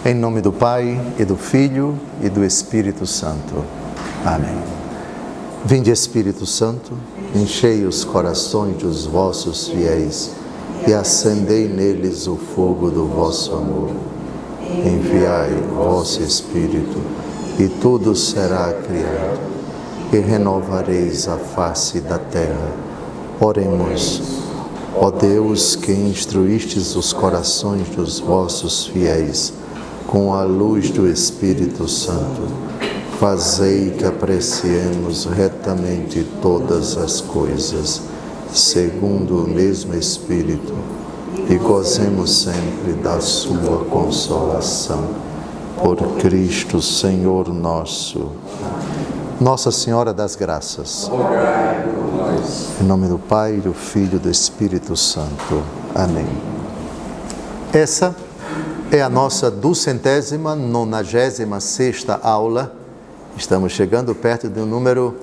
Em nome do Pai, e do Filho, e do Espírito Santo. Amém. Vinde, Espírito Santo, enchei os corações dos vossos fiéis, e acendei neles o fogo do vosso amor. Enviai o vosso Espírito, e tudo será criado, e renovareis a face da terra. Oremos. Ó Deus, que instruístes os corações dos vossos fiéis com a luz do Espírito Santo, fazei que apreciemos retamente todas as coisas, segundo o mesmo Espírito, e gozemos sempre da sua consolação. Por Cristo, Senhor nosso. Nossa Senhora das Graças. Rogai por nós. Em nome do Pai, do Filho e do Espírito Santo. Amém. Essa é a nossa 296ª aula. Estamos chegando perto de um número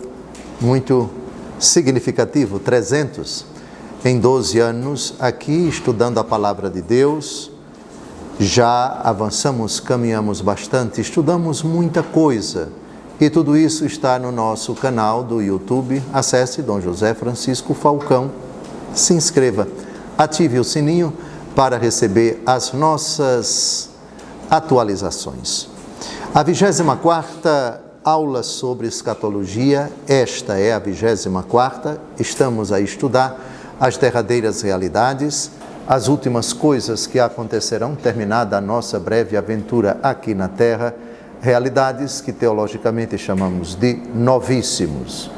muito significativo, 300. Em 12 anos aqui, estudando a Palavra de Deus, já avançamos, caminhamos bastante, estudamos muita coisa. E tudo isso está no nosso canal do YouTube. Acesse Dom José Francisco Falcão, se inscreva, ative o sininho para receber as nossas atualizações. A 24ª aula sobre escatologia, esta é a 24ª, estamos a estudar as derradeiras realidades, as últimas coisas que acontecerão, terminada a nossa breve aventura aqui na Terra, realidades que teologicamente chamamos de novíssimos.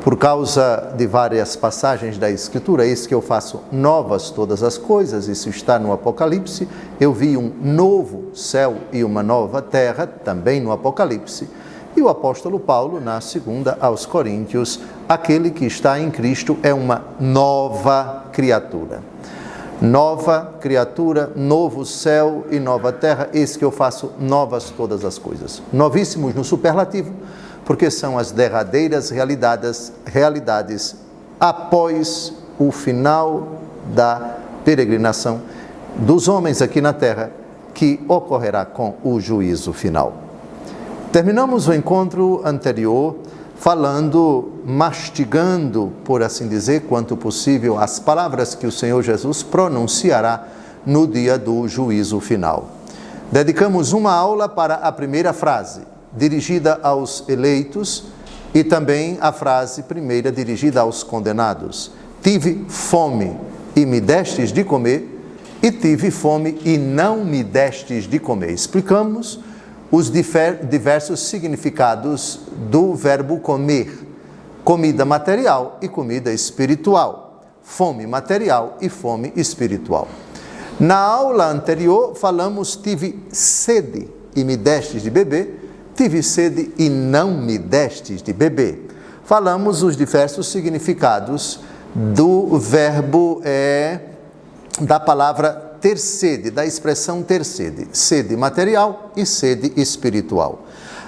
Por causa de várias passagens da Escritura, eis que eu faço novas todas as coisas, isso está no Apocalipse. Eu vi um novo céu e uma nova terra, também no Apocalipse. E o apóstolo Paulo, na 2ª aos Coríntios, aquele que está em Cristo é uma nova criatura. Nova criatura, novo céu e nova terra, eis que eu faço novas todas as coisas. Novíssimos no superlativo, porque são as derradeiras realidades após o final da peregrinação dos homens aqui na terra, que ocorrerá com o juízo final. Terminamos o encontro anterior falando, mastigando, por assim dizer, quanto possível, as palavras que o Senhor Jesus pronunciará no dia do juízo final. Dedicamos uma aula para a primeira frase, dirigida aos eleitos, e também a frase primeira dirigida aos condenados. Tive fome e me destes de comer, e tive fome e não me destes de comer. Explicamos os diversos significados do verbo comer: comida material e comida espiritual, fome material e fome espiritual. Na aula anterior falamos tive sede e me destes de beber, tive sede e não me destes de beber. Falamos os diversos significados do verbo da palavra ter sede, da expressão ter sede, sede material e sede espiritual.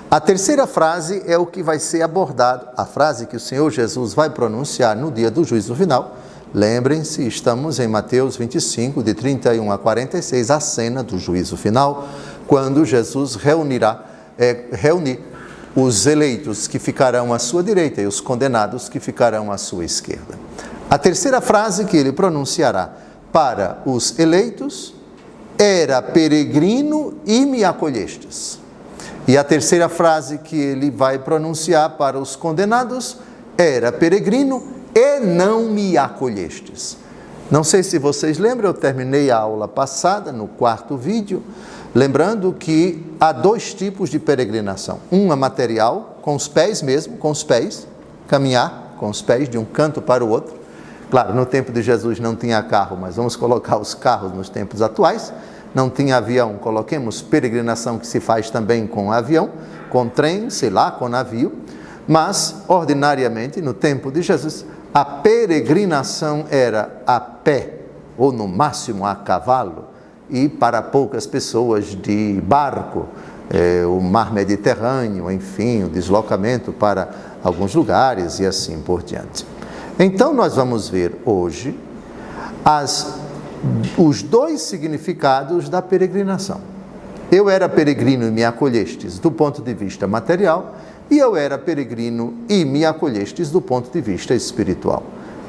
A terceira frase é o que vai ser abordado, a frase que o Senhor Jesus vai pronunciar no dia do juízo final. Lembrem-se, estamos em Mateus 25, de 31 a 46, a cena do juízo final, quando Jesus reunir os eleitos que ficarão à sua direita e os condenados que ficarão à sua esquerda. A terceira frase que ele pronunciará para os eleitos: era peregrino e me acolhestes. E a terceira frase que ele vai pronunciar para os condenados: era peregrino e não me acolhestes. Não sei se vocês lembram, eu terminei a aula passada, no 4º vídeo, lembrando que há 2 tipos de peregrinação. Uma material, com os pés mesmo, com os pés, caminhar com os pés de um canto para o outro. Claro, no tempo de Jesus não tinha carro, mas vamos colocar os carros nos tempos atuais. Não tinha avião, coloquemos peregrinação que se faz também com avião, com trem, sei lá, com navio. Mas, ordinariamente, no tempo de Jesus, a peregrinação era a pé, ou no máximo a cavalo, e para poucas pessoas de barco, o mar Mediterrâneo, enfim, o deslocamento para alguns lugares e assim por diante. Então, nós vamos ver hoje os 2 significados da peregrinação. Eu era peregrino e me acolhestes do ponto de vista material, e eu era peregrino e me acolhestes do ponto de vista espiritual.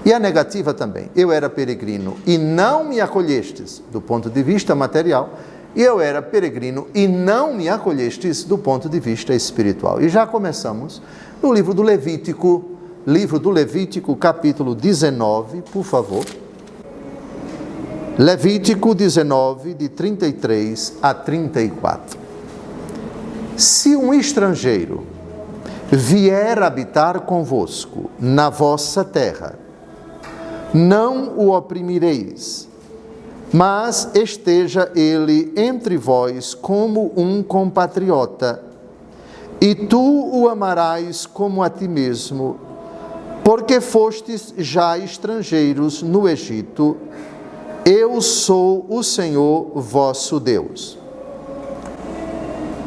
E a negativa também. Eu era peregrino e não me acolhestes do ponto de vista material, e eu era peregrino e não me acolhestes do ponto de vista espiritual. E já começamos no livro do Levítico, capítulo 19, por favor. Levítico 19, de 33 a 34. Se um estrangeiro vier habitar convosco na vossa terra, não o oprimireis, mas esteja ele entre vós como um compatriota, e tu o amarás como a ti mesmo, porque fostes já estrangeiros no Egito. Eu sou o Senhor vosso Deus.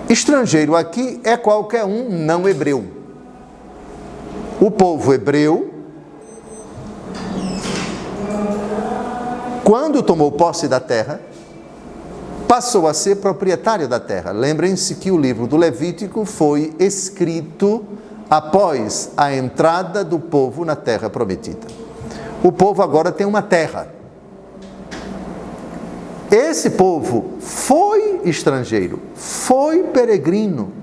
Estrangeiro aqui é qualquer um não hebreu. O povo hebreu, quando tomou posse da terra, passou a ser proprietário da terra. Lembrem-se que o livro do Levítico foi escrito após a entrada do povo na terra prometida. O povo agora tem uma terra. Esse povo foi estrangeiro, foi peregrino,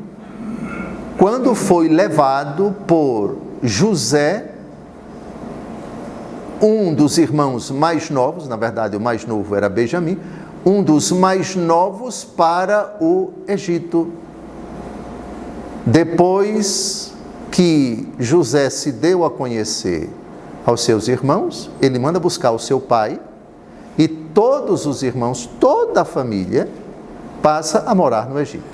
quando foi levado por José, um dos irmãos mais novos, na verdade o mais novo era Benjamim, um dos mais novos para o Egito. Depois que José se deu a conhecer aos seus irmãos, ele manda buscar o seu pai, e todos os irmãos, toda a família, passa a morar no Egito.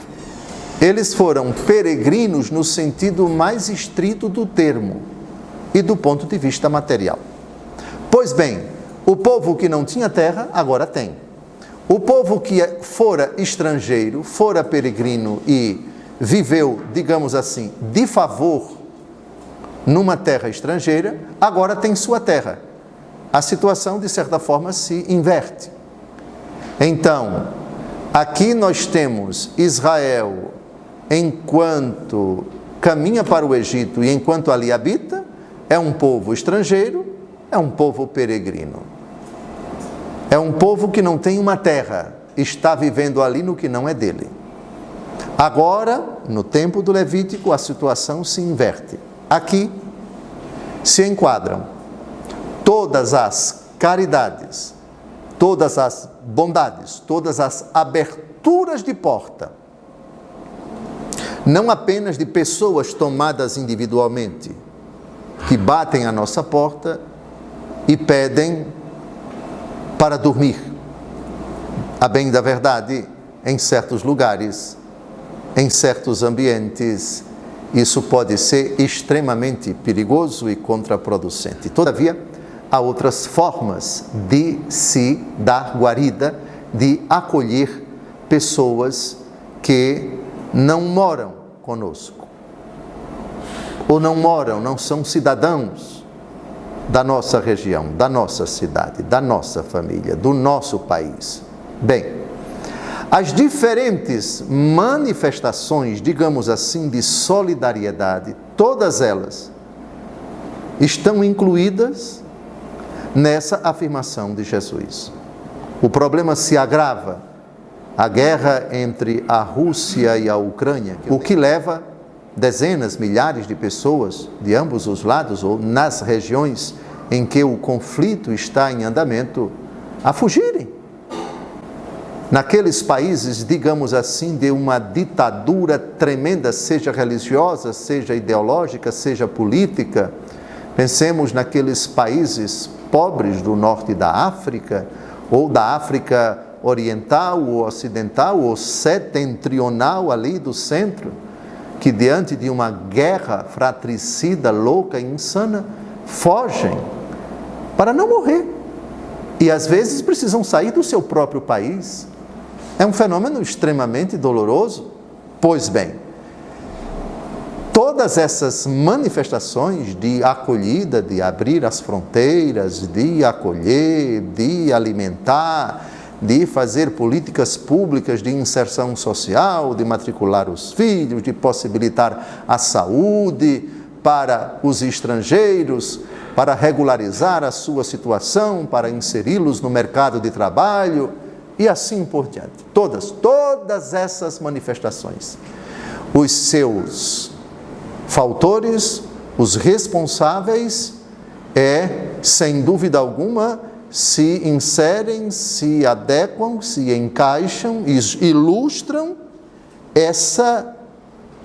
Eles foram peregrinos no sentido mais estrito do termo e do ponto de vista material. Pois bem, o povo que não tinha terra, agora tem. O povo que fora estrangeiro, fora peregrino e viveu, digamos assim, de favor numa terra estrangeira, agora tem sua terra. A situação, de certa forma, se inverte. Então, aqui nós temos Israel enquanto caminha para o Egito e enquanto ali habita, é um povo estrangeiro, é um povo peregrino. É um povo que não tem uma terra, está vivendo ali no que não é dele. Agora, no tempo do Levítico, a situação se inverte. Aqui se enquadram todas as caridades, todas as bondades, todas as aberturas de porta, não apenas de pessoas tomadas individualmente, que batem à nossa porta e pedem para dormir. A bem da verdade, em certos lugares, em certos ambientes, isso pode ser extremamente perigoso e contraproducente. Todavia, há outras formas de se dar guarida, de acolher pessoas que não moram conosco, ou não são cidadãos da nossa região, da nossa cidade, da nossa família, do nosso país. Bem, as diferentes manifestações, digamos assim, de solidariedade, todas elas estão incluídas nessa afirmação de Jesus. O problema se agrava, a guerra entre a Rússia e a Ucrânia, o que leva dezenas, milhares de pessoas de ambos os lados, ou nas regiões em que o conflito está em andamento, a fugirem. Naqueles países, digamos assim, de uma ditadura tremenda, seja religiosa, seja ideológica, seja política. Pensemos naqueles países pobres do norte da África, ou da África oriental, ou ocidental, ou setentrional ali do centro, que diante de uma guerra fratricida, louca e insana, fogem para não morrer. E às vezes precisam sair do seu próprio país. É um fenômeno extremamente doloroso. Pois bem, todas essas manifestações de acolhida, de abrir as fronteiras, de acolher, de alimentar, de fazer políticas públicas de inserção social, de matricular os filhos, de possibilitar a saúde para os estrangeiros, para regularizar a sua situação, para inseri-los no mercado de trabalho e assim por diante. Todas essas manifestações. Os seus fautores, os responsáveis, sem dúvida alguma, se inserem, se adequam, se encaixam, ilustram essa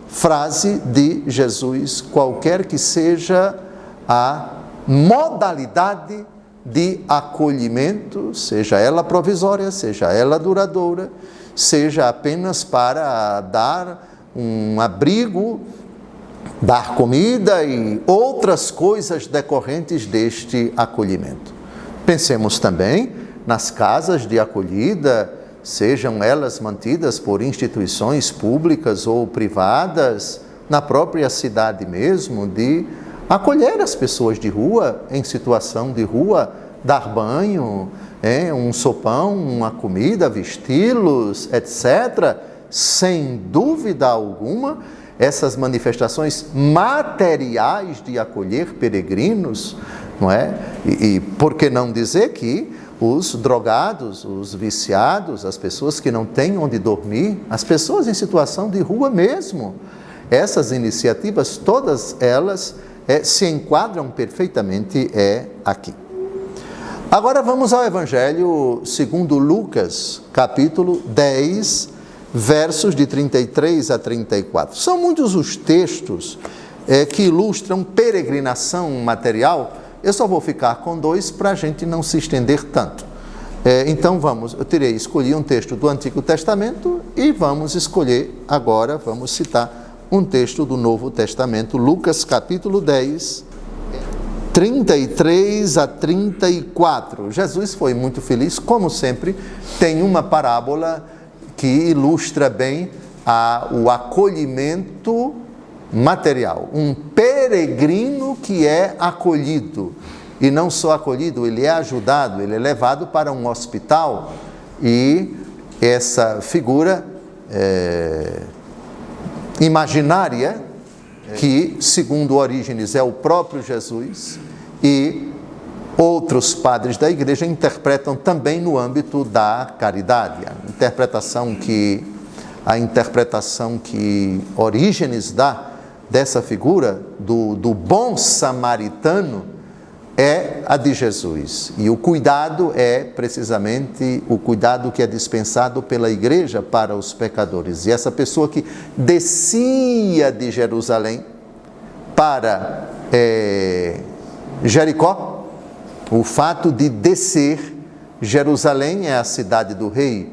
frase de Jesus, qualquer que seja a modalidade de acolhimento, seja ela provisória, seja ela duradoura, seja apenas para dar um abrigo, dar comida e outras coisas decorrentes deste acolhimento. Pensemos também nas casas de acolhida, sejam elas mantidas por instituições públicas ou privadas, na própria cidade mesmo, de acolher as pessoas de rua, em situação de rua, dar banho, um sopão, uma comida, vesti-los, etc. Sem dúvida alguma, essas manifestações materiais de acolher peregrinos, não é? E por que não dizer que os drogados, os viciados, as pessoas que não têm onde dormir, as pessoas em situação de rua mesmo, essas iniciativas, todas elas se enquadram perfeitamente aqui. Agora vamos ao Evangelho segundo Lucas, capítulo 10, versos de 33 a 34. São muitos os textos que ilustram peregrinação material. Eu só vou ficar com 2 para a gente não se estender tanto. Então escolhi um texto do Antigo Testamento e vamos escolher agora, vamos citar um texto do Novo Testamento, Lucas capítulo 10, 33 a 34. Jesus foi muito feliz, como sempre, tem uma parábola que ilustra bem o acolhimento material. Um peregrino que é acolhido, e não só acolhido, ele é ajudado, ele é levado para um hospital, e essa figura imaginária, que segundo Orígenes é o próprio Jesus, e outros padres da igreja interpretam também no âmbito da caridade. A interpretação que Orígenes dá dessa figura do bom samaritano é a de Jesus. E o cuidado é precisamente o cuidado que é dispensado pela igreja para os pecadores. E essa pessoa que descia de Jerusalém para Jericó, o fato de descer, Jerusalém é a cidade do rei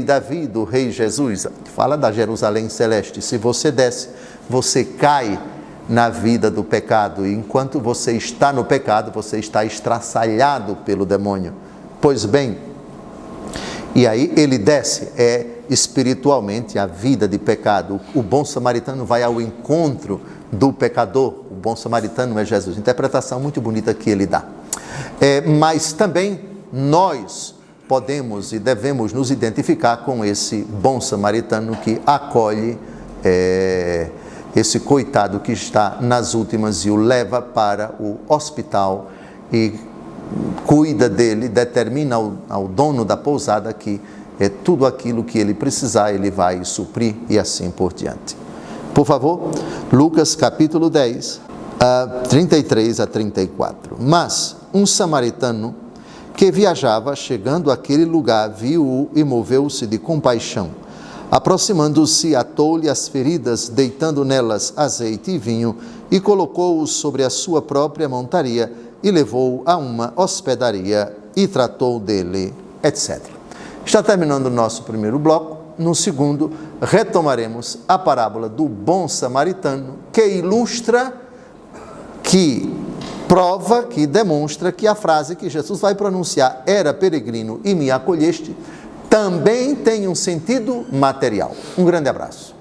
Davi, do rei Jesus. Fala da Jerusalém celeste. Se você desce, você cai na vida do pecado, e enquanto você está no pecado, você está estraçalhado pelo demônio. Pois bem, e aí ele desce, espiritualmente a vida de pecado. O bom samaritano vai ao encontro do pecador, o bom samaritano é Jesus. Interpretação muito bonita que ele dá. Mas também nós podemos e devemos nos identificar com esse bom samaritano que acolhe esse coitado que está nas últimas e o leva para o hospital e cuida dele, determina ao dono da pousada que tudo aquilo que ele precisar, ele vai suprir e assim por diante. Por favor, Lucas capítulo 10, 33 a 34. Mas um samaritano que viajava, chegando àquele lugar, viu-o e moveu-se de compaixão. Aproximando-se, atou-lhe as feridas, deitando nelas azeite e vinho, e colocou-o sobre a sua própria montaria, e levou-o a uma hospedaria, e tratou dele, etc. Está terminando o nosso primeiro bloco. No segundo, retomaremos a parábola do bom samaritano, que ilustra, que prova, que demonstra que a frase que Jesus vai pronunciar, era peregrino e me acolheste, também tem um sentido material. Um grande abraço.